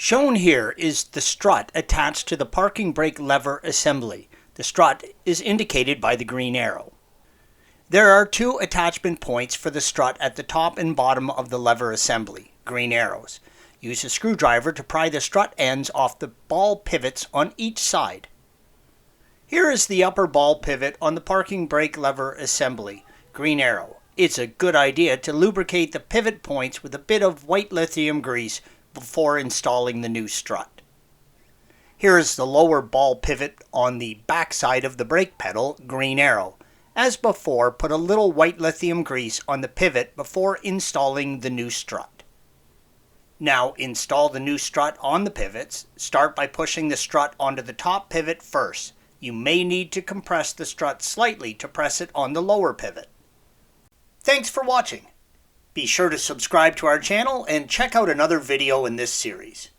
Shown here is the strut attached to the parking brake lever assembly. The strut is indicated by the green arrow. There are two attachment points for the strut at the top and bottom of the lever assembly, green arrows. Use a screwdriver to pry the strut ends off the ball pivots on each side. Here is the upper ball pivot on the parking brake lever assembly, green arrow. It's a good idea to lubricate the pivot points with a bit of white lithium grease before installing the new strut. Here is the lower ball pivot on the back side of the brake pedal, green arrow. As before, put a little white lithium grease on the pivot before installing the new strut. Now install the new strut on the pivots. Start by pushing the strut onto the top pivot first. You may need to compress the strut slightly to press it on the lower pivot. Thanks for watching. Be sure to subscribe to our channel and check out another video in this series.